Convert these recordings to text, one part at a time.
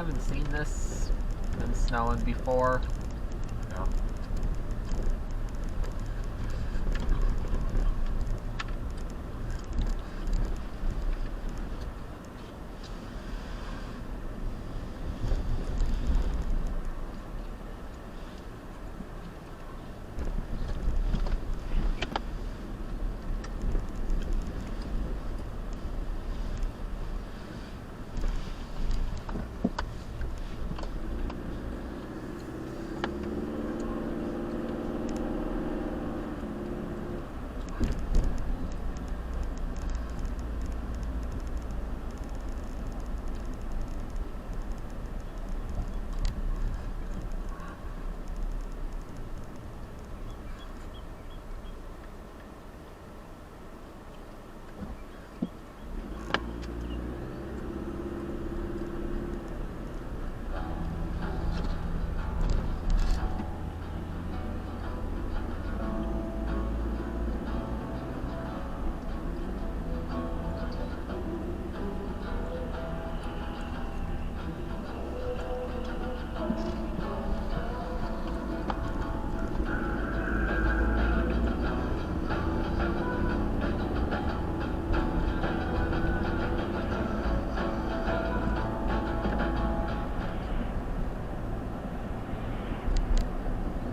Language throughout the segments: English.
haven't seen this. Been snowing before. Yeah.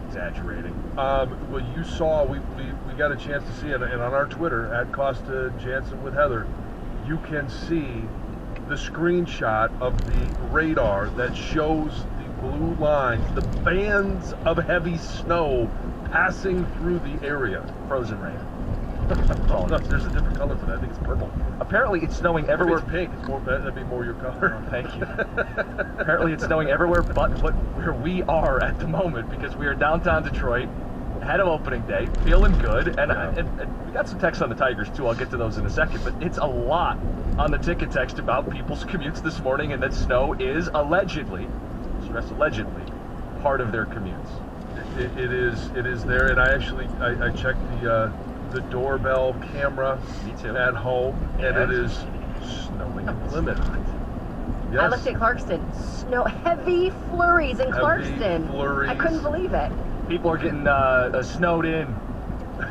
Exaggerating. Well, you saw, we got a chance to see it, and on our Twitter, at Costa Jansen with Heather, you can see the screenshot of the radar that shows the blue lines, the bands of heavy snow passing through the area. Frozen rain. Oh, no, there's a different color for that. I think it's purple. Apparently it's snowing If everywhere. it's pink, it's more, that'd be more your color. Oh, thank you. Apparently it's snowing everywhere but where we are at the moment, because we are downtown Detroit, ahead of opening day, feeling good, and, Yeah. and we got some texts on the Tigers too. I'll get to those in a second, but it's a lot on the ticket text about people's commutes this morning, and that snow is allegedly, stress allegedly, part of their commutes. It is there, and I checked the doorbell camera Me too. at home, and Yeah. it is snowing in Plymouth. Yes. I looked at Clarkston. Snow, heavy flurries in Heavy Clarkston. flurries. I couldn't believe it. People are getting snowed in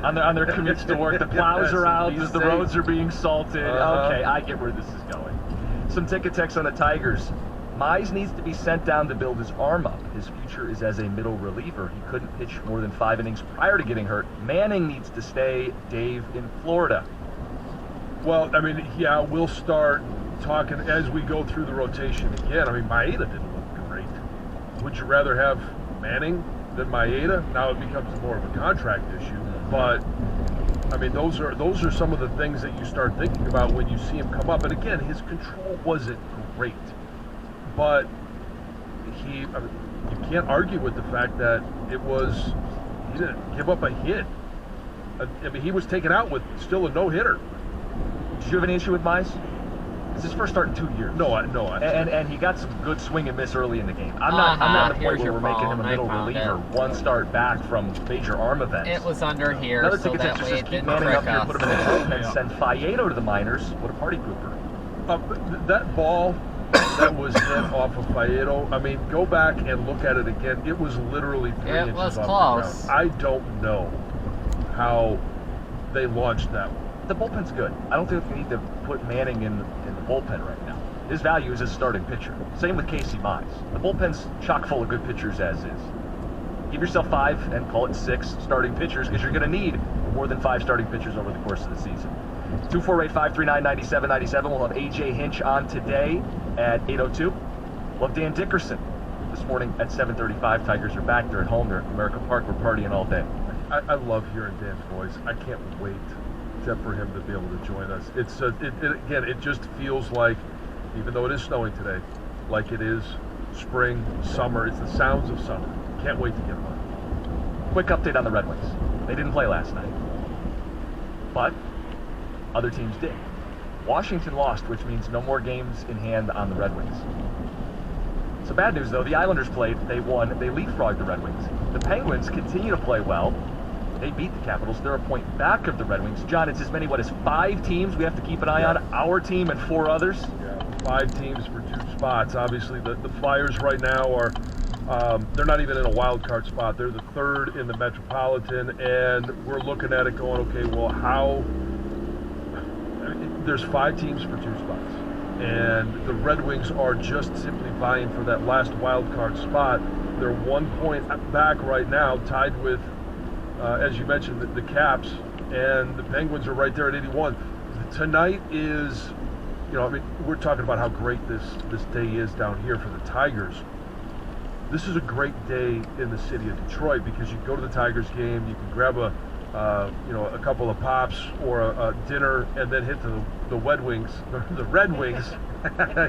on their commutes to work. The plows are out, Be the safe. roads are being salted. Uh-huh. Okay, I get where this is going. Some ticket text on the Tigers. Mize needs to be sent down to build his arm up. His future is as a middle reliever. He couldn't pitch more than 5 innings prior to getting hurt. Manning needs to stay. Dave in Florida. Well, I mean, yeah, we'll start talking as we go through the rotation again. I mean, Maeda didn't look great. Would you rather have Manning than Maeda? Now it becomes more of a contract issue, but I mean, those are some of the things that you start thinking about when you see him come up. And again, his control wasn't great, but I mean, you can't argue with the fact that he didn't give up a hit. I mean, he was taken out with still a no-hitter. Did you have any issue with Mize? It's his first start in 2 years. No. And he got some good swing and miss early in the game. I'm not at the point Here's where your we're making him phone. a I middle found reliever. it. One start back from major arm events. It was under here, Another so ticket that text way says it keep didn't Manning up trick here, us. put him in the bullpen, Yeah. send Faedo to the minors. What a party pooper. But that ball that was hit off of Faedo, I mean, go back and look at it again. It was literally 3 It inches was off close. the ground. I don't know how they launched that one. The bullpen's good. I don't think we need to put Manning in the bullpen right now. His value is as starting pitcher. Same with Casey Mize. The bullpen's chock full of good pitchers as is. Give yourself 5 and call it 6 starting pitchers, because you're going to need more than 5 starting pitchers over the course of the season. 248-539-9797. We'll have AJ Hinch on today at 8:02. We'll have Dan Dickerson this morning at 7:35. Tigers are back. They're at home. They're at America Park. We're partying all day. I love hearing Dan's voice. I can't wait for him to be able to join us. It's again, it just feels like, even though it is snowing today, like it is spring, summer. It's the sounds of summer. Can't wait to get him on. Quick update on the Red Wings. They didn't play last night, but other teams did. Washington lost, which means no more games in hand on the Red Wings. So bad news, though. The Islanders played. They won. They leapfrogged the Red Wings. The Penguins continue to play well. They beat the Capitals. They're a point back of the Red Wings. John, it's as many, as 5 teams we have to keep an eye on? Our team and 4 others? Yeah. 5 teams for 2 spots. Obviously, the Flyers right now are they're not even in a wild card spot. They're the 3rd in the Metropolitan, and we're looking at it going, okay, well, how? I mean, there's 5 teams for 2 spots, and the Red Wings are just simply vying for that last wild card spot. They're 1 point back right now, tied with, as you mentioned, the Caps, and the Penguins are right there at 81. Tonight is, I mean, we're talking about how great this day is down here for the Tigers. This is a great day in the city of Detroit because you go to the Tigers game, you can grab a couple of pops or a dinner, and then hit the Red Wings. The Red Wings.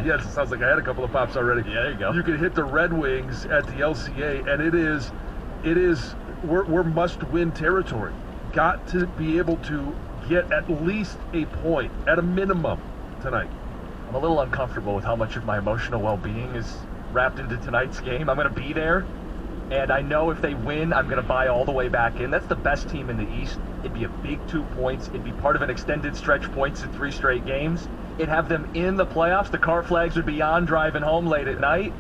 Yes, it sounds like I had a couple of pops already. Yeah, there you go. You can hit the Red Wings at the LCA, and it is we're must-win territory. Got to be able to get at least a point at a minimum tonight. I'm a little uncomfortable with how much of my emotional well-being is wrapped into tonight's game. I'm going to be there, and I know if they win, I'm going to buy all the way back in. That's the best team in the East. It'd be a big 2 points. It'd be part of an extended stretch points in 3 straight games. It'd have them in the playoffs. The car flags would be on driving home late at night.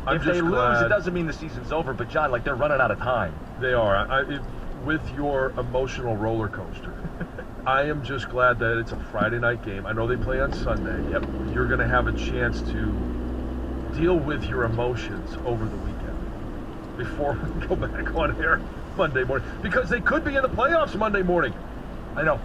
If they lose, it doesn't mean the season's over, but John, they're running out of time. They are. With your emotional roller coaster, I am just glad that it's a Friday night game. I know they play on Sunday. Yep. You're going to have a chance to deal with your emotions over the weekend before we go back on air Monday morning, because they could be in the playoffs Monday morning. I know.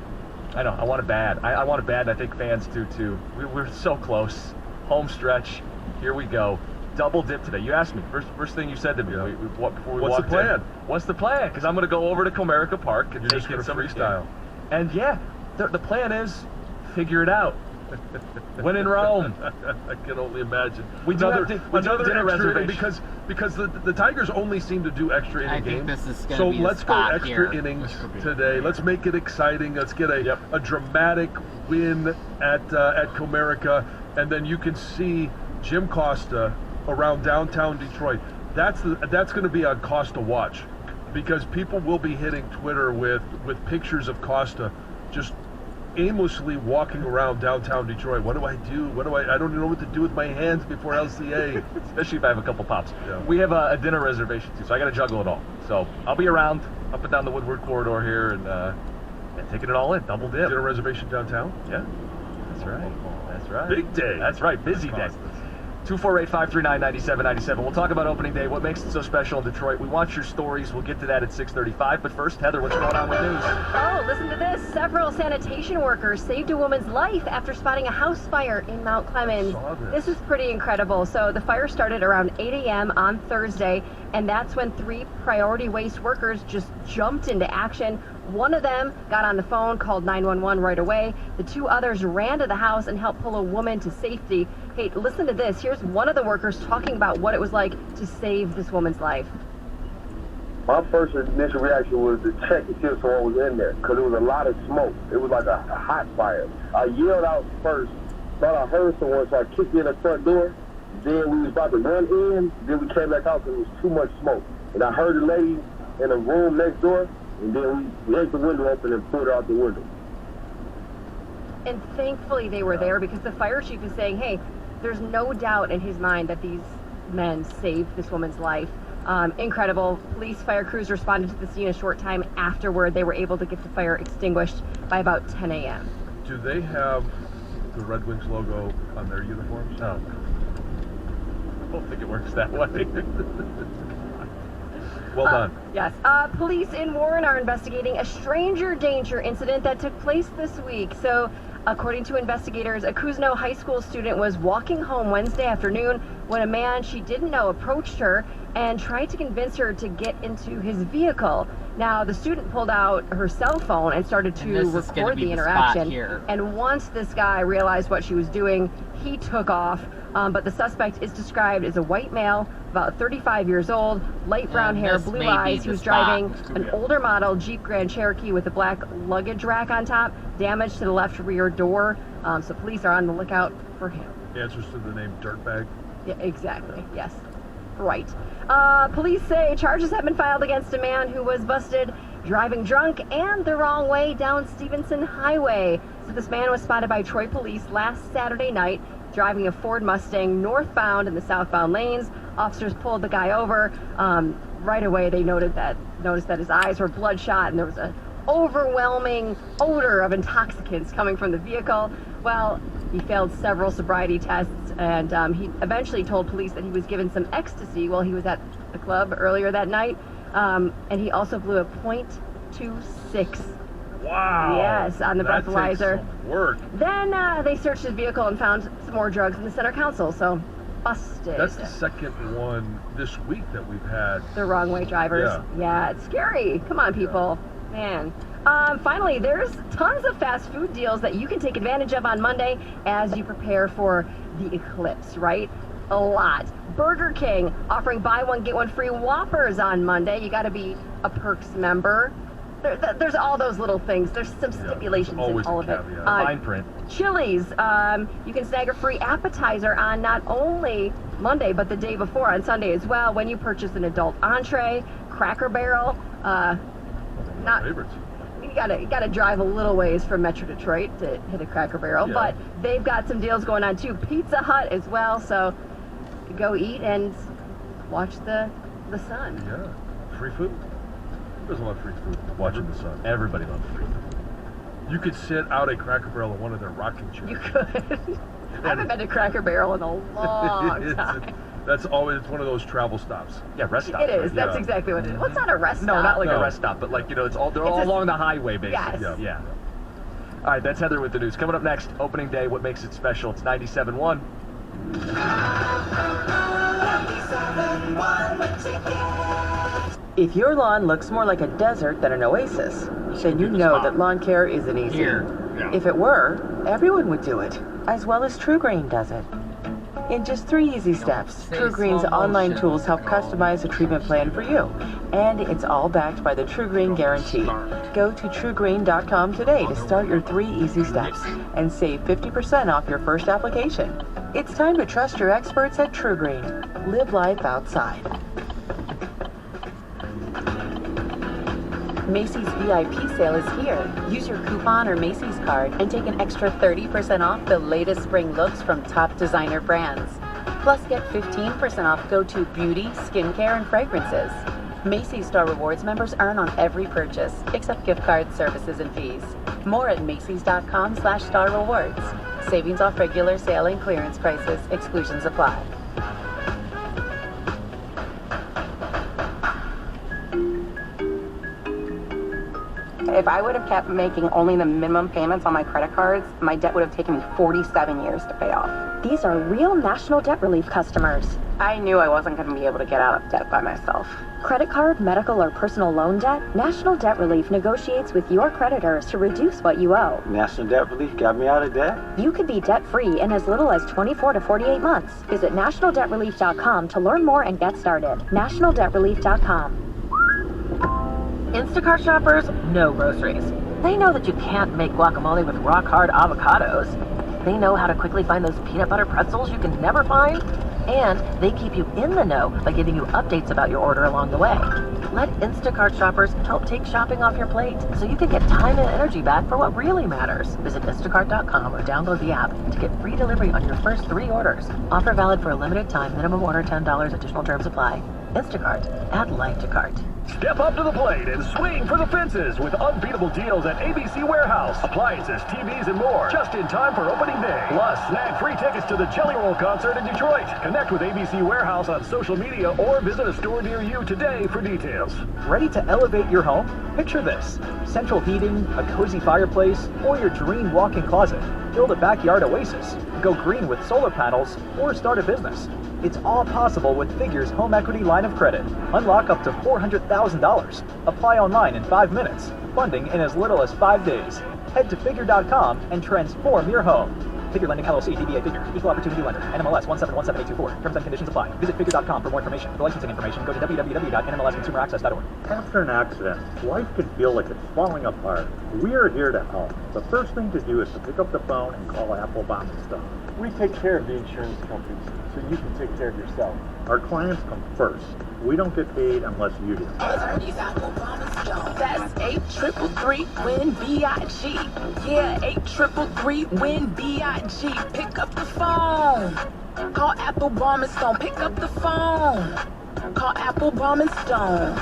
I want it bad. I want it bad, and I think fans do too. We're so close. Home stretch. Here we go. Double dip today. You asked me. First thing you said to me before we What's the walked plan? in. What's the plan? Because I'm going to go over to Comerica Park and You're just going to freestyle. And yeah, the plan is figure it out. When in Rome. I can only imagine. We do have another dinner extra reservation. because the Tigers only seem to do extra inning I think games. this is going to So be the let's go spot extra here. innings today. Let's make it exciting. Let's get a dramatic win at Comerica, and then you can see Jim Costa around downtown Detroit. That's going to be on Costa Watch, because people will be hitting Twitter with pictures of Costa just aimlessly walking around downtown Detroit. What do I do? I don't know what to do with my hands before LCA. Especially if I have a couple pops. Yeah. We have a dinner reservation too, so I got to juggle it all. So I'll be around up and down the Woodward corridor here and taking it all in. Double dip. Dinner reservation downtown? Yeah, that's right. That's right. Big day. That's right. Busy day. 248-539-9797. We'll talk about opening day, what makes it so special in Detroit. We want your stories. We'll get to that at 6:35. But first, Heather, what's going on with news? Oh, listen to this. Several sanitation workers saved a woman's life after spotting a house fire in Mount Clemens. Saw this. This is pretty incredible. So the fire started around 8 a.m. on Thursday, and that's when 3 priority waste workers just jumped into action. One of them got on the phone, called 911 right away. The 2 others ran to the house and helped pull a woman to safety. Hey, listen to this. Here's one of the workers talking about what it was like to save this woman's life. My first initial reaction was to check to see if someone was in there, because there was a lot of smoke. It was like a hot fire. I yelled out first, thought I heard someone, so I kicked in the front door. Then we was about to run in, then we came back out because there was too much smoke. And I heard the lady in the room next door, and then we yanked the window open and pulled her out the window. And thankfully they were there, because the fire chief is saying, hey, there's no doubt in his mind that these men saved this woman's life. Incredible. Police fire crews responded to the scene a short time afterward. They were able to get the fire extinguished by about 10 a.m. Do they have the Red Wings logo on their uniforms? No. I don't think it works that way. Well done. Yes. Police in Warren are investigating a stranger danger incident that took place this week. So, according to investigators, a Kuzno High School student was walking home Wednesday afternoon when a man she didn't know approached her and tried to convince her to get into his vehicle. Now, the student pulled out her cell phone and started to And this is gonna record be the the spot interaction. here. And once this guy realized what she was doing, he took off. But the suspect is described as a white male, about 35 years old, light brown And hair, this blue may be eyes. the He was spot. driving an older model Jeep Grand Cherokee with a black luggage rack on top, damage to the left rear door. So police are on the lookout for him. Answers to the name Dirtbag. Yeah, exactly. Yes. Right. Police say charges have been filed against a man who was busted driving drunk and the wrong way down Stevenson Highway. So this man was spotted by Troy police last Saturday night driving a Ford Mustang northbound in the southbound lanes. Officers pulled the guy over. Right away, they noticed that his eyes were bloodshot and there was an overwhelming odor of intoxicants coming from the vehicle. Well, he failed several sobriety tests, and he eventually told police that he was given some ecstasy while he was at the club earlier that night. And he also blew a .26. Wow. Yes, on the that breathalyzer. Takes some work. Then they searched his vehicle and found some more drugs in the center console, so busted. That's the second one this week that we've had. The wrong way drivers. Yeah, it's scary. Come on, people. Man. Finally, there's tons of fast food deals that you can take advantage of on Monday as you prepare for the eclipse, right? A lot. Burger King offering buy one, get one free Whoppers on Monday. You got to be a Perks member. There's all those little things. There's some stipulations in all of it. Fine print. Chili's, you can snag a free appetizer on not only Monday, but the day before on Sunday as well when you purchase an adult entree. Cracker Barrel, not Favorites. you gotta drive a little ways from Metro Detroit to hit a Cracker Barrel, but they've got some deals going on too. Pizza Hut as well, so you go eat and watch the sun. Yeah. Free food? Who doesn't love free food? Watching the sun. Everybody loves free food. You could sit out a Cracker Barrel in one of their rocking chairs. You could. I haven't been to Cracker Barrel in a long time. That's always, it's one of those travel stops. Yeah, rest stop. It is. Right? That's exactly what it is. Well, it's not a rest stop. No, not like No. a rest stop, but like, you know, they're all It's along the highway, basically. Yes. Yeah. All right, that's Heather with the news. Coming up next, opening day, what makes it special? It's 97.1. If your lawn looks more like a desert than an oasis, then you know that lawn care isn't easy. Here. If it were, everyone would do it, as well as True Green does it. In just 3 easy steps, say True Green's slow online motion. tools help customize a treatment plan for you. And it's all backed by the True Green Guarantee. Go to truegreen.com today to start your 3 easy steps and save 50% off your first application. It's time to trust your experts at True Green. Live life outside. Macy's VIP sale is here. Use your coupon or Macy's card and take an extra 30% off the latest spring looks from top designer brands. Plus, get 15% off go-to beauty, skincare, and fragrances. Macy's Star Rewards members earn on every purchase, except gift cards, services, and fees. More at Macys.com/Star Rewards. Savings off regular sale and clearance prices. Exclusions apply. If I would have kept making only the minimum payments on my credit cards, my debt would have taken me 47 years to pay off. These are real National Debt Relief customers. I knew I wasn't going to be able to get out of debt by myself. Credit card, medical, or personal loan debt? National Debt Relief negotiates with your creditors to reduce what you owe. National Debt Relief got me out of debt. You could be debt-free in as little as 24 to 48 months. Visit nationaldebtrelief.com to learn more and get started. nationaldebtrelief.com. Instacart shoppers, no groceries. They know that you can't make guacamole with rock-hard avocados. They know how to quickly find those peanut butter pretzels you can never find. And they keep you in the know by giving you updates about your order along the way. Let Instacart shoppers help take shopping off your plate so you can get time and energy back for what really matters. Visit Instacart.com or download the app to get free delivery on your first 3 orders. Offer valid for a limited time. Minimum order $10. Additional terms apply. Instacart. Add life to cart. Step up to the plate and swing for the fences with unbeatable deals at ABC Warehouse. Appliances, TVs, and more. Just in time for opening day. Plus, snag free tickets to the Jelly Roll concert in Detroit. Connect with ABC Warehouse on social media or visit a store near you today for details. Ready to elevate your home? Picture this: central heating, a cozy fireplace, or your dream walk-in closet. Build a backyard oasis. Go green with solar panels or start a business. It's all possible with Figure's home equity line of credit. Unlock up to $400,000. Apply online in 5 minutes. Funding in as little as 5 days. Head to Figure.com and transform your home. Figure Lending LLC, DBA Figure, Equal Opportunity Lender, NMLS 1717824. Terms and conditions apply. Visit Figure.com for more information. For licensing information, go to www.nmlsconsumeraccess.org. After an accident, life can feel like it's falling apart. We are here to help. The first thing to do is to pick up the phone and call Applebaum and Stone. We take care of the insurance companies, so you can take care of yourself. Our clients come first. We don't get paid unless you do. That's 833-WIN-BIG. Yeah, 833-WIN-BIG. Pick up the phone. Call Applebaum and Stone. Pick up the phone. Call Applebaum and Stone.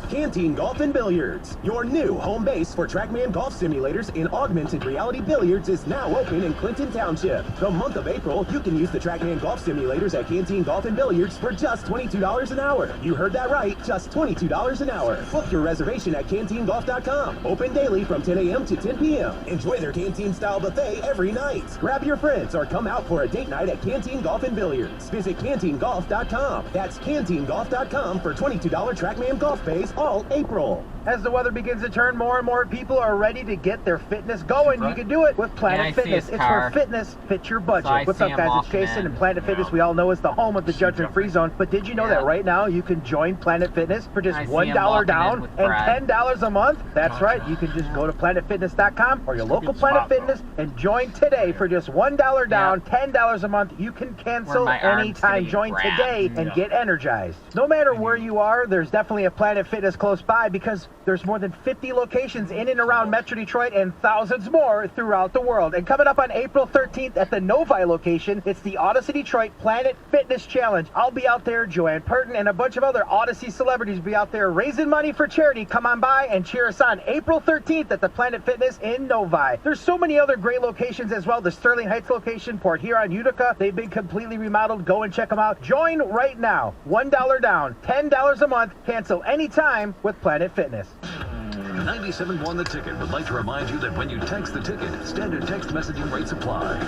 Canteen Golf and Billiards, your new home base for TrackMan golf simulators in augmented reality billiards, is now open in Clinton Township. The month of April, you can use the TrackMan golf simulators at Canteen Golf and Billiards for just $22 an hour. You heard that right, just $22 an hour. Book your reservation at CanteenGolf.com. Open daily from 10 a.m. to 10 p.m. Enjoy their canteen-style buffet every night. Grab your friends or come out for a date night at Canteen Golf and Billiards. Visit CanteenGolf.com. That's CanteenGolf.com for $22 TrackMan golf base all April. As the weather begins to turn, more and more people are ready to get their fitness going. You can do it with Planet Fitness. It's where fitness fits your budget. What's up, guys? It's Jason, and Planet Fitness, we all know, is the home of the judgment-free zone. But did you know that right now you can join Planet Fitness for just $1 down and $10 a month? That's right. You can just go to PlanetFitness.com or your local Planet Fitness and join today for just $1 down, $10 a month. You can cancel anytime. Join today and get energized. No matter where you are, there's definitely a Planet Fitness close by, because there's more than 50 locations in and around Metro Detroit and thousands more throughout the world. And coming up on April 13th at the Novi location, it's the Odyssey Detroit Planet Fitness Challenge. I'll be out there, Joanne Purton, and a bunch of other Odyssey celebrities will be out there raising money for charity. Come on by and cheer us on April 13th at the Planet Fitness in Novi. There's so many other great locations as well. The Sterling Heights location, Port Huron, Utica, they've been completely remodeled. Go and check them out. Join right now. $1 down, $10 a month. Cancel anytime with Planet Fitness. 97.1 The Ticket would like to remind you that when you text the ticket, standard text messaging rates apply.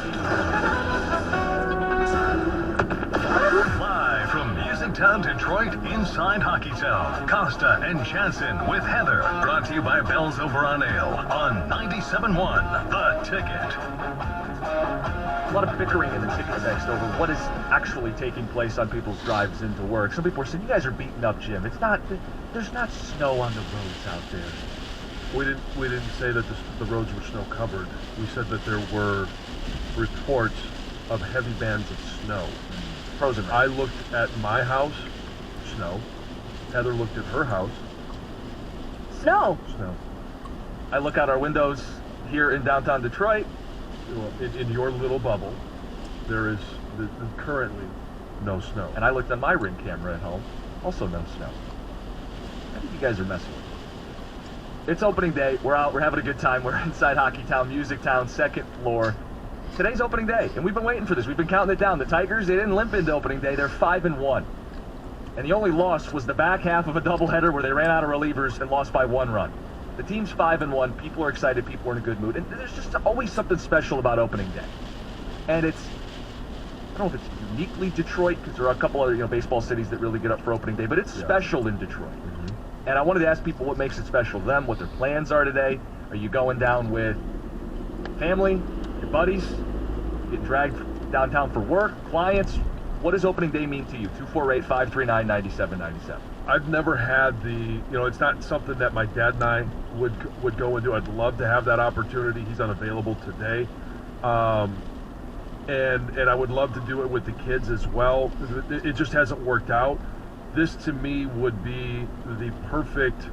Live from Music Town, Detroit, inside Hockey Town, Costa and Jansen with Heather. Brought to you by Bell's Over on Ale on 97.1 The Ticket. A lot of bickering in the ticket text over what is actually taking place on people's drives into work. Some people are saying, you guys are beating up Jim. It's not, there's not snow on the roads out there. We didn't say that the roads were snow covered. We said that there were reports of heavy bands of snow. Frozen. I looked at my house, snow. Heather looked at her house. Snow. Snow. I look out our windows here in downtown Detroit. In your little bubble, there is currently no snow. And I looked on my ring camera at home, also no snow. I think you guys are messing with me. It's opening day. We're out. We're having a good time. We're inside Hockey Town, Music Town, second floor. Today's opening day, and we've been waiting for this. We've been counting it down. The Tigers, they didn't limp into opening day. They're 5-1. And the only loss was the back half of a doubleheader where they ran out of relievers and lost by 1 run. The team's 5-1. People are excited. People are in a good mood. And there's just always something special about opening day. And it's, I don't know if it's uniquely Detroit, because there are a couple other baseball cities that really get up for opening day, but it's special in Detroit. And I wanted to ask people what makes it special to them, what their plans are today. Are you going down with family, your buddies, get dragged downtown for work, clients? What does opening day mean to you? 248-539-9797. I've never had it's not something that my dad and I would go and do. I'd love to have that opportunity. He's unavailable today. And I would love to do it with the kids as well. It just hasn't worked out. This to me would be the perfect,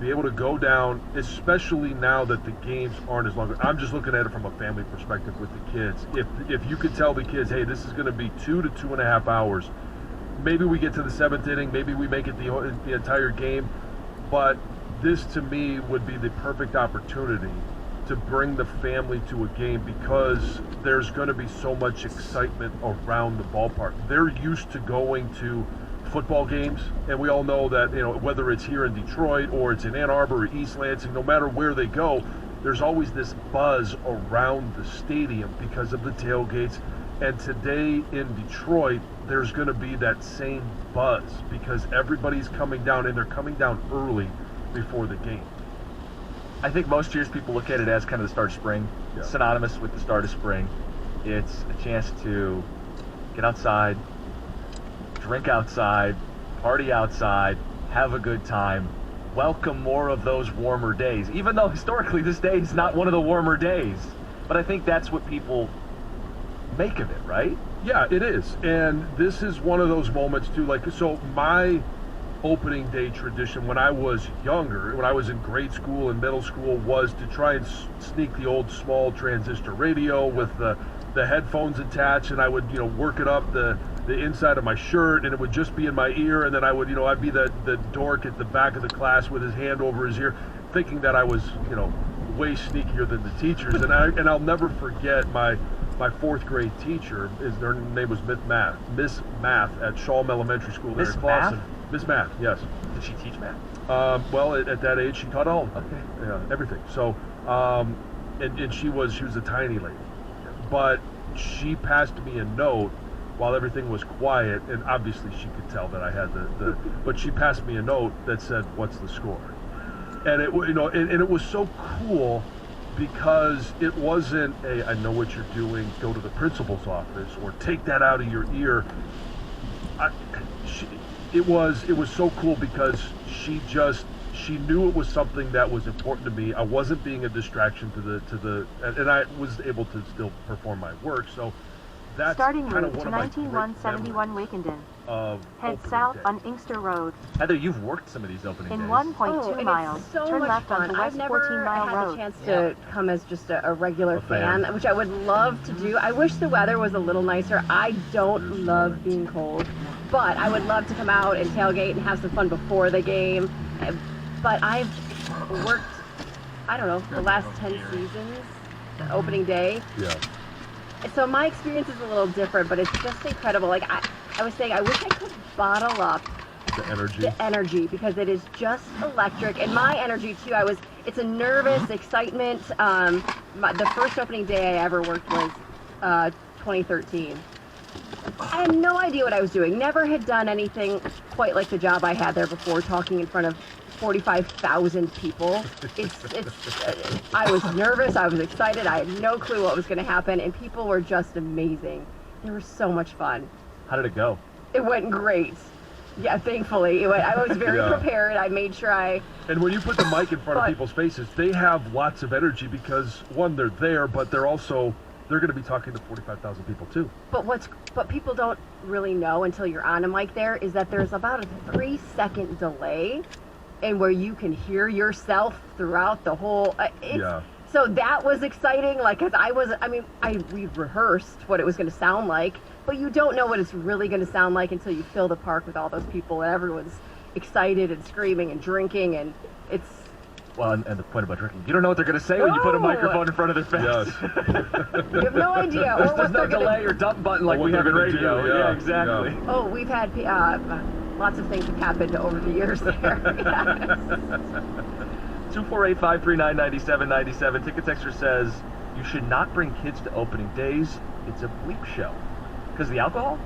be able to go down, especially now that the games aren't as long. I'm just looking at it from a family perspective with the kids. If you could tell the kids, hey, this is going to be 2 to 2.5 hours. Maybe we get to the 7th inning, maybe we make it the entire game, but this to me would be the perfect opportunity to bring the family to a game, because there's going to be so much excitement around the ballpark. They're used to going to football games, and we all know that whether it's here in Detroit or it's in Ann Arbor or East Lansing, no matter where they go, there's always this buzz around the stadium because of the tailgates. And today in Detroit, there's going to be that same buzz because everybody's coming down, and they're coming down early before the game. I think most years people look at it as kind of the start of spring, synonymous with the start of spring. It's a chance to get outside, drink outside, party outside, have a good time, welcome more of those warmer days, even though historically this day is not one of the warmer days. But I think that's what people make of it, right? Yeah, it is. And this is one of those moments too, like, so my opening day tradition when I was younger, when I was in grade school and middle school, was to try and sneak the old small transistor radio with the headphones attached, and I would, work it up the inside of my shirt, and it would just be in my ear, and then I would, I'd be the dork at the back of the class with his hand over his ear, thinking that I was, way sneakier than the teachers. And I'll never forget my fourth grade teacher. Her name was Miss Math at Shalom Elementary School. Miss there in Math? Clawson. Miss Math, yes. Did she teach math? Well, at that age, she taught all of them. Okay. Yeah, everything. So, and she was a tiny lady, but she passed me a note while everything was quiet, and obviously she could tell that I had but she passed me a note that said, "What's the score?" And it, and it was so cool because it wasn't I know what you're doing, go to the principal's office, or take that out of your ear. It was so cool because she knew it was something that was important to me. I wasn't being a distraction and I was able to still perform my work. So that's starting kind of route one to of my 19171 Wickenden. Of Head south on Inkster Road. Heather, you've worked some of these opening In days. 1.2 miles, so turn much left fun. onto I've West never 14 Mile had Road. the chance to come as just a regular fan, which I would love to do. I wish the weather was a little nicer. I don't love being cold, but I would love to come out and tailgate and have some fun before the game. But I've worked, I don't know, the last 10 seasons, opening day. Yeah. So my experience is a little different, but it's just incredible. Like I was saying, I wish I could bottle up the energy because it is just electric. And my energy too, it's a nervous excitement. The first opening day I ever worked was 2013. I had no idea what I was doing. Never had done anything quite like the job I had there before, talking in front of 45,000 people. I was nervous, I was excited, I had no clue what was going to happen, and people were just amazing. They were so much fun. How did it go? It went great. Yeah, thankfully. I was very prepared. I made sure And when you put the mic in front of people's faces, they have lots of energy because, one, they're there, but they're going to be talking to 45,000 people too. But people don't really know until you're on a mic there is that there's about a 3-second delay and where you can hear yourself throughout the whole so that was exciting, like, because we rehearsed what it was going to sound like, but you don't know what it's really going to sound like until you fill the park with all those people and everyone's excited and screaming and drinking, and it's well, and the point about drinking, you don't know what they're going to say when you put a microphone in front of their face. Yes. You have no idea. Or There's no delay or dump button like we have in radio. Yeah, exactly. Yeah. Oh, we've had lots of things have happened over the years there. 248-539-9797. Ticket Texter says you should not bring kids to opening days. It's a bleep show. Because the alcohol?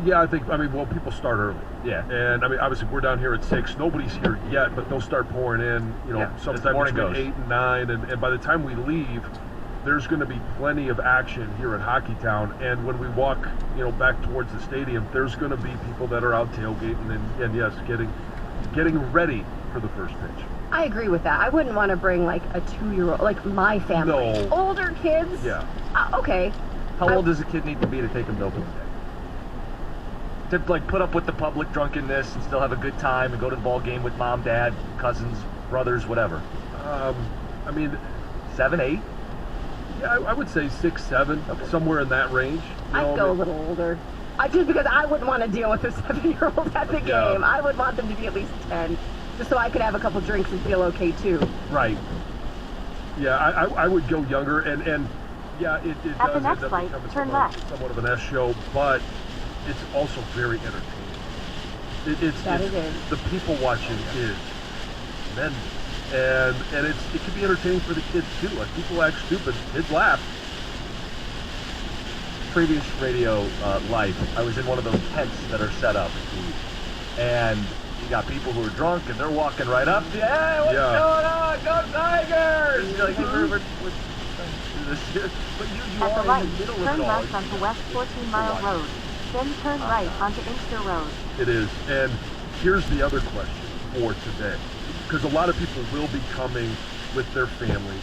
Yeah, people start early. Yeah. And obviously we're down here at 6. Nobody's here yet, but they'll start pouring in, sometime between 8 and 9. And by the time we leave, there's going to be plenty of action here at Hockeytown. And when we walk, back towards the stadium, there's going to be people that are out tailgating and yes, getting ready for the first pitch. I agree with that. I wouldn't want to bring like a 2-year-old, like my family. No. Older kids? Yeah. Okay. How old does a kid need to be to take them to opening day? To put up with the public drunkenness and still have a good time and go to the ball game with mom, dad, cousins, brothers, whatever. 7, 8? Yeah, I would say 6, 7, somewhere in that range. I'd go a little older. Just because I wouldn't want to deal with a 7-year-old at the game. I would want them to be at least 10, just so I could have a couple drinks and feel okay too. Right. Yeah, I would go younger, and yeah, it At does the next end up light, becoming turn somewhat of an S show, but it's also very entertaining. The people watching is tremendous, and it can be entertaining for the kids too. Like, people act stupid, kids laugh. Previous radio life, I was in one of those tents that are set up, and you got people who are drunk and they're walking right up to you. Hey, what's going on? Go Tigers! And you're like, hey, we're do this here. But you At the are light, in the middle turn of it all. left onto West 14 Mile Road. Then turn right onto Inkster Road. It is. And here's the other question for today. Because a lot of people will be coming with their family.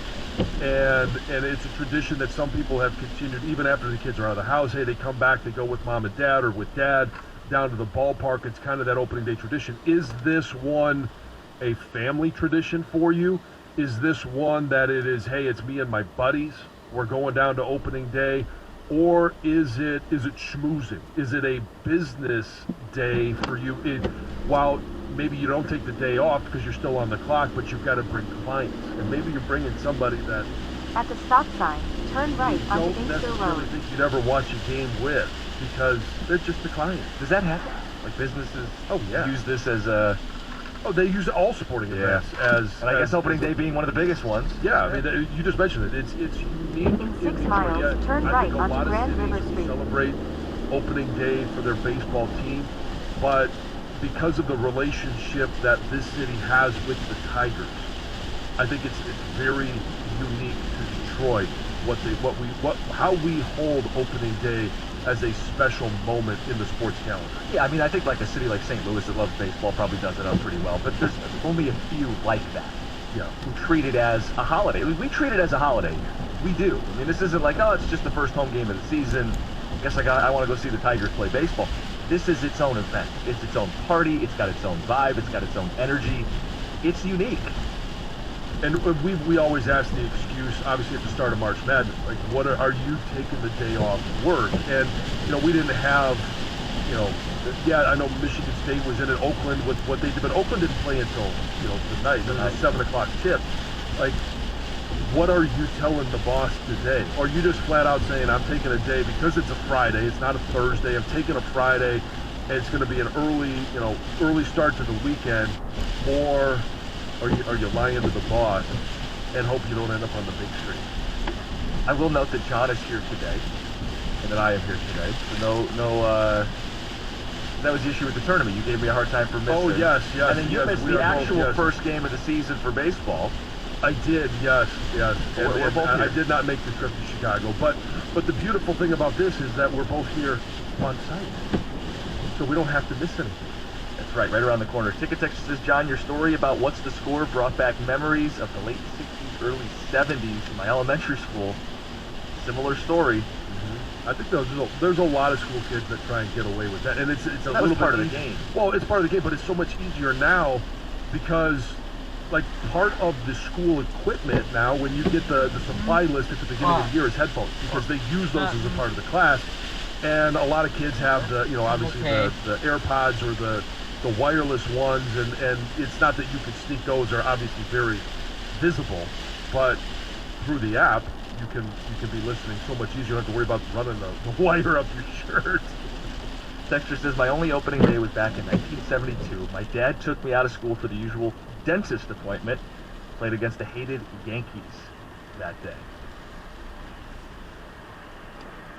And it's a tradition that some people have continued even after the kids are out of the house. Hey, they come back, they go with mom and dad or with dad down to the ballpark. It's kind of that opening day tradition. Is this one a family tradition for you? Is this one that it is, hey, it's me and my buddies, we're going down to opening day? Or is it schmoozing? Is it a business day for you? While maybe you don't take the day off because you're still on the clock, but you've got to bring clients. And maybe you're bringing somebody that At the stop sign, turn right you onto don't Inkster necessarily Road. think you'd ever watch a game with because they're just the client. Does that happen? Like businesses yeah. use this as a... Oh, they use all sporting events as... And I guess as opening day being one of the biggest ones. Yeah, I mean, you just mentioned it. It's unique. In 6 miles, turn right onto Grand River Street. Celebrate opening day for their baseball team, but because of the relationship that this city has with the Tigers, I think it's very unique to Detroit. How we hold opening day as a special moment in the sports calendar. Yeah, I mean, I think like a city like St. Louis that loves baseball probably does it up pretty well, but there's only a few like that. Yeah. Who treat it as a holiday. We treat it as a holiday. We do. I mean, this isn't like, oh, it's just the first home game of the season. Guess I want to go see the Tigers play baseball. This is its own event. It's its own party. It's got its own vibe. It's got its own energy. It's unique. And we always ask the excuse, obviously at the start of March Madness, like, are you taking the day off work? And, we didn't have, yeah, I know Michigan State was in it, Oakland with what they did, but Oakland didn't play until, the night. It was a 7 o'clock tip. Like, what are you telling the boss today? Or are you just flat out saying, I'm taking a day because it's a Friday, it's not a Thursday, I'm taking a Friday, and it's going to be an early start to the weekend, or are you lying to the boss and hope you don't end up on the big screen? I will note that John is here today, and that I am here today. So that was the issue with the tournament. You gave me a hard time for missing. Oh, yes. And then you missed the actual first game of the season for baseball. I did, yes. We're both here. I did not make the trip to Chicago, but the beautiful thing about this is that we're both here on site, so we don't have to miss anything. That's right around the corner. Ticket Texture says, John, your story about What's the Score brought back memories of the late 60s, early 70s in my elementary school. Similar story. I think there's a lot of school kids that try and get away with that, and it's a that little was part bit of the game. Well, it's part of the game, but it's so much easier now because, like, part of the school equipment now, when you get the supply list at the beginning of the year, is headphones, because they use those as a part of the class, and a lot of kids have the, obviously the AirPods or the wireless ones, and it's not that you can sneak those, are obviously very visible, but through the app, you can be listening so much easier. You don't have to worry about running the wire up your shirt. Dexter says, my only opening day was back in 1972. My dad took me out of school for the usual dentist appointment. Played against the hated Yankees that day.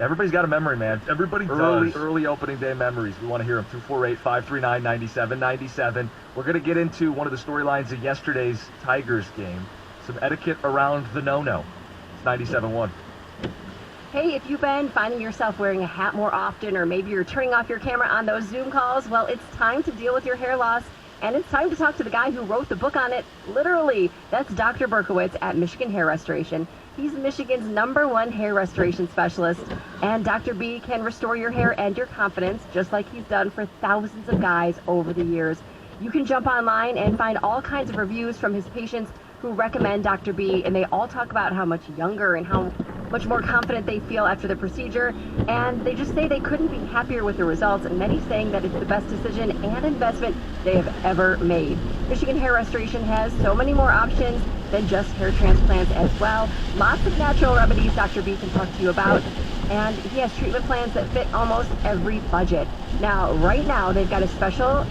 Everybody's got a memory, man. Everybody does. Early opening day memories. We want to hear them. 248-539-9797. We're going to get into one of the storylines of yesterday's Tigers game. Some etiquette around the no-no. It's 97.1. Hey, if you've been finding yourself wearing a hat more often, or maybe you're turning off your camera on those Zoom calls, well, it's time to deal with your hair loss. And it's time to talk to the guy who wrote the book on it, literally. That's Dr. Berkowitz at Michigan Hair Restoration. He's Michigan's #1 hair restoration specialist. And Dr. B can restore your hair and your confidence, just like he's done for thousands of guys over the years. You can jump online and find all kinds of reviews from his patients who recommend Dr. B, and they all talk about how much younger and how much more confident they feel after the procedure, and they just say they couldn't be happier with the results, and many saying that it's the best decision and investment they have ever made. Michigan Hair Restoration has so many more options than just hair transplants as well. Lots of natural remedies Dr. B can talk to you about, and he has treatment plans that fit almost every budget. Now, right now, they've got a special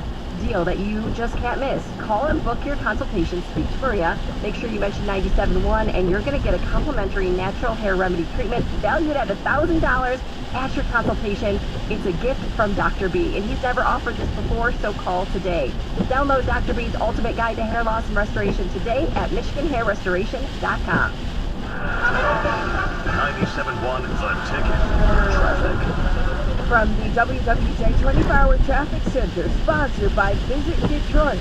deal that you just can't miss. Call and book your consultation. Speak to Maria. Make sure you mention 97.1, and you're going to get a complimentary natural hair remedy treatment valued at $1,000 at your consultation. It's a gift from Dr. B, and he's never offered this before, so call today. Download Dr. B's Ultimate Guide to Hair Loss and Restoration today at MichiganHairRestoration.com. 97.1 The Ticket. Traffic. From the WWJ 24-Hour Traffic Center, sponsored by Visit Detroit.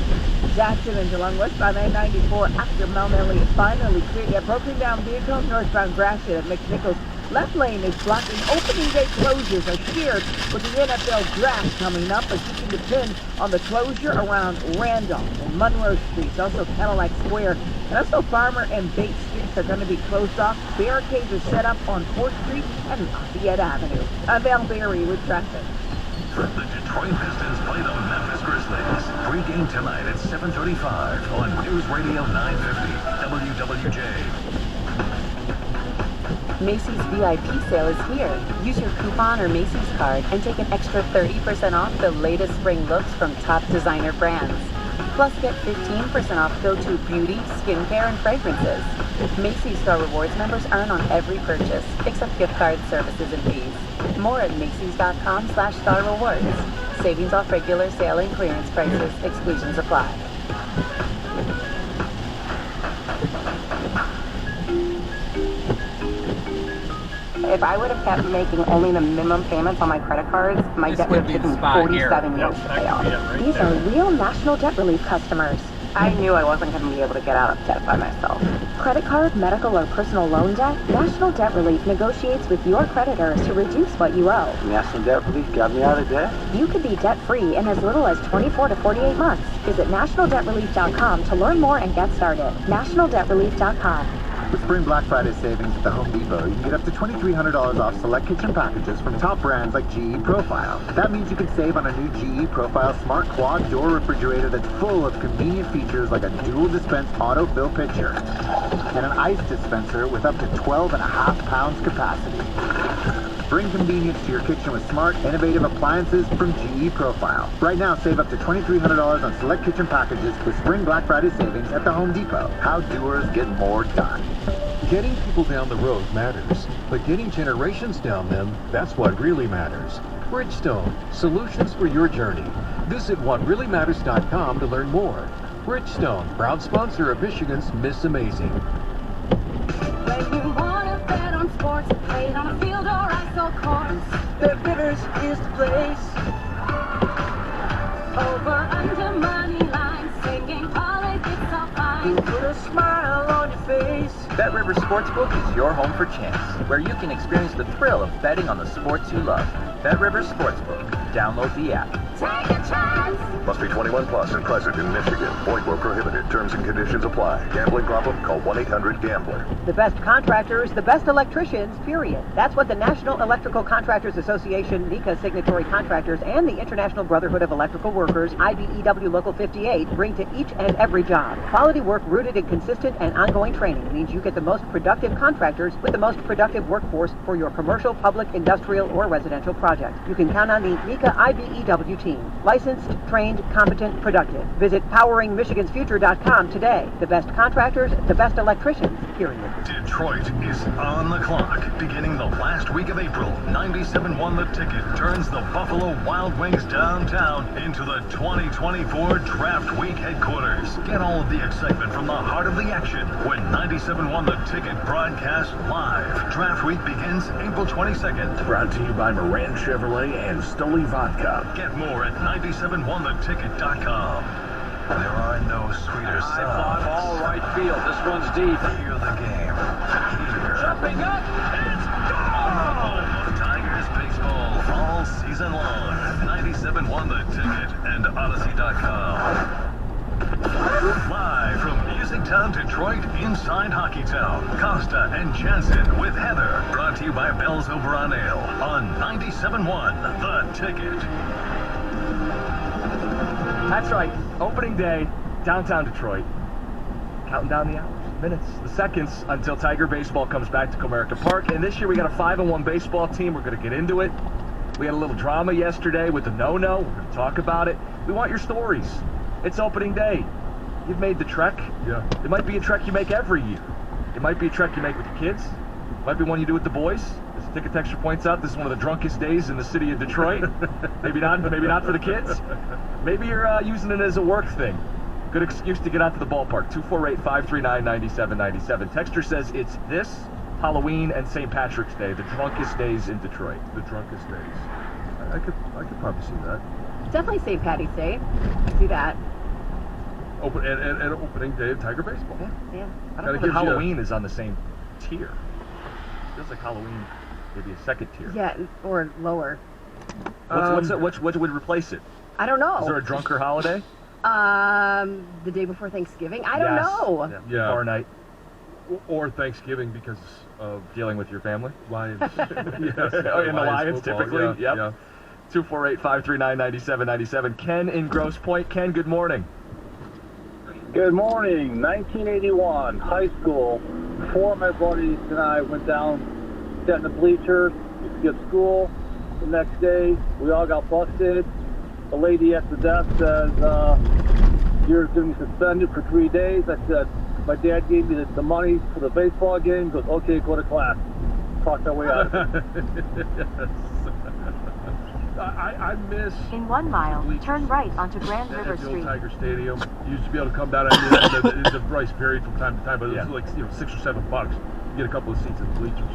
Jackson and DeLong westbound I-94 after Mount Elliott finally cleared. A broken down vehicle northbound Gratiot at McNichols. Left lane is blocking. Opening day closures are shared with the NFL draft coming up, but keeping the pin on the closure around Randolph and Monroe Streets, also Cadillac Square, and also Farmer and Bates Streets are going to be closed off. Barricades are set up on 4th Street and Lafayette Avenue. I'm Val Berry with traffic. The Detroit Pistons play the Memphis Grizzlies. Pre-game tonight at 7:35 on News Radio 950 WWJ. Macy's VIP sale is here. Use your coupon or Macy's card and take an extra 30% off the latest spring looks from top designer brands. Plus, get 15% off go-to beauty, skincare, and fragrances. Macy's Star Rewards members earn on every purchase, except gift cards, services, and fees. More at Macys.com/Star Rewards. Savings off regular sale and clearance prices. Exclusions apply. If I would have kept making only the minimum payments on my credit cards, my debt would have taken me 47 years to pay off. These are real National Debt Relief customers. I knew I wasn't going to be able to get out of debt by myself. Credit card, medical, or personal loan debt? National Debt Relief negotiates with your creditors to reduce what you owe. National Debt Relief got me out of debt? You could be debt-free in as little as 24 to 48 months. Visit nationaldebtrelief.com to learn more and get started. nationaldebtrelief.com. With Spring Black Friday savings at the Home Depot, you can get up to $2,300 off select kitchen packages from top brands like GE Profile. That means you can save on a new GE Profile Smart Quad Door Refrigerator that's full of convenient features like a dual dispense autofill pitcher and an ice dispenser with up to 12.5 pounds capacity. Bring convenience to your kitchen with smart, innovative appliances from GE Profile. Right now, save up to $2,300 on select kitchen packages with Spring Black Friday savings at the Home Depot. How doers get more done. Getting people down the road matters, but getting generations down them, that's what really matters. Bridgestone, solutions for your journey. Visit whatreallymatters.com to learn more. Bridgestone, proud sponsor of Michigan's Miss Amazing. When you want to bet on sports, play it on a field or ice or course, Bet Rivers is the place. over under money line, singing parlays, it's all fine. You'll put a smile on your face. Bet Rivers Sportsbook is your home for chance, where you can experience the thrill of betting on the sports you love. Bet Rivers Sportsbook. Download the app. Take a chance. Must be 21 plus and present in Michigan. Void where prohibited. Terms and conditions apply. Gambling problem? Call 1-800-GAMBLER. The best contractors, the best electricians, period. That's what the National Electrical Contractors Association, NECA signatory contractors, and the International Brotherhood of Electrical Workers, IBEW Local 58, bring to each and every job. Quality work rooted in consistent and ongoing training means you get the most productive contractors with the most productive workforce for your commercial, public, industrial, or residential project. You can count on the NECA IBEW team. Licensed, trained, competent, productive. Visit poweringmichigansfuture.com today. The best contractors, the best electricians, period. Detroit is on the clock. Beginning the last week of April, 97.1 The Ticket turns the Buffalo Wild Wings downtown into the 2024 Draft Week headquarters. Get all of the excitement from the heart of the action when 97.1 The Ticket broadcasts live. Draft Week begins April 22nd. Brought to you by Moran Chevrolet and Stoli Vodka. Get more at 971theticket.com. There are no sweeter sounds. All right field. This one's deep. Hear the game. Here. Jumping up. It's gone! Tigers baseball all season long. 97.1 The Ticket and Odyssey.com. Live from Musictown, Detroit, inside Hockeytown, Costa and Jansen with Heather. Brought to you by Bell's Over on Ale on 97.1 The Ticket. That's right. Opening day, downtown Detroit. Counting down the hours, minutes, the seconds until Tiger baseball comes back to Comerica Park. And this year we got a 5-1 baseball team. We're going to get into it. We had a little drama yesterday with the no-no. We're going to talk about it. We want your stories. It's opening day. You've made the trek. Yeah. It might be a trek you make every year. It might be a trek you make with your kids. It might be one you do with the boys. As Ticket Texture points out, this is one of the drunkest days in the city of Detroit. Maybe not for the kids. Maybe you're using it as a work thing. Good excuse to get out to the ballpark. 248-539-9797. Texture says it's this, Halloween, and St. Patrick's Day, the drunkest days in Detroit. The drunkest days. I could probably see that. Definitely St. Patty's Day. I see that. And opening day of Tiger baseball. Yeah. I don't know that Halloween is on the same tier. Feels like Halloween maybe a second tier. Yeah, or lower. What would replace it? I don't know. Is there a drunker holiday? The day before Thanksgiving? I don't know. Yeah. Bar night. Or Thanksgiving because of dealing with your family. Lions. Yes. Oh, in the Lions football. typically. Yeah. 248-539-9797. Ken in Grosse Pointe. Ken, good morning. Good morning. 1981, high school. 4 of my buddies and I went down, sat in the bleachers, skipped school. The next day, we all got busted. The lady at the desk says, you're going to be suspended for 3 days. I said, my dad gave me the money for the baseball game. He goes, okay, go to class. Talked our way out of it. I miss... In 1 mile, turn right onto Grand River at the old Street. Tiger Stadium. You used to be able to come down. I mean, the price varied from time to time, but it was like $6 or $7. You get a couple of seats in the bleachers.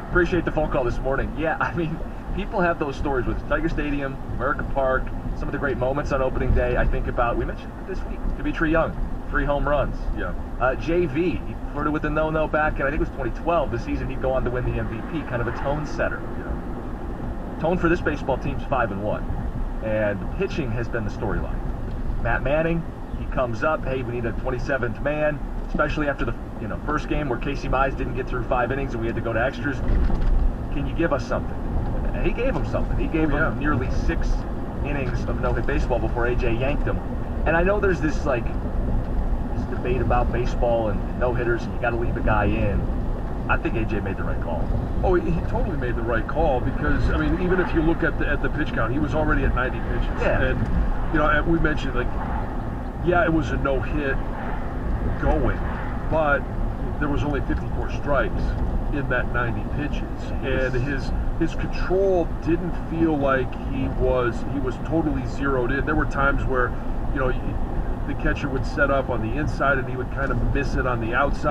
Appreciate the phone call this morning. Yeah, I mean, people have those stories with Tiger Stadium, America Park, some of the great moments on opening day. I think about, we mentioned it this week, Dimitri Young, 3 home runs. Yeah. JV, he flirted with the no-no back in, I think it was 2012, the season he'd go on to win the MVP, kind of a tone setter. Yeah. Tone for this baseball team's 5-1, and pitching has been the storyline. Matt Manning, he comes up, hey, we need a 27th man, especially after the first game where Casey Mize didn't get through 5 innings and we had to go to extras. Can you give us something? And he gave him something. He gave him nearly 6 innings of no-hit baseball before AJ yanked him. And I know there's this debate about baseball and no-hitters and you got to leave a guy in. I think AJ made the right call. Oh, he totally made the right call because, I mean, even if you look at the pitch count, he was already at 90 pitches. Yeah. And, we mentioned, it was a no-hit going, but there was only 54 strikes in that 90 pitches. And his control didn't feel like he was totally zeroed in. There were times where, the catcher would set up on the inside and he would kind of miss it on the outside.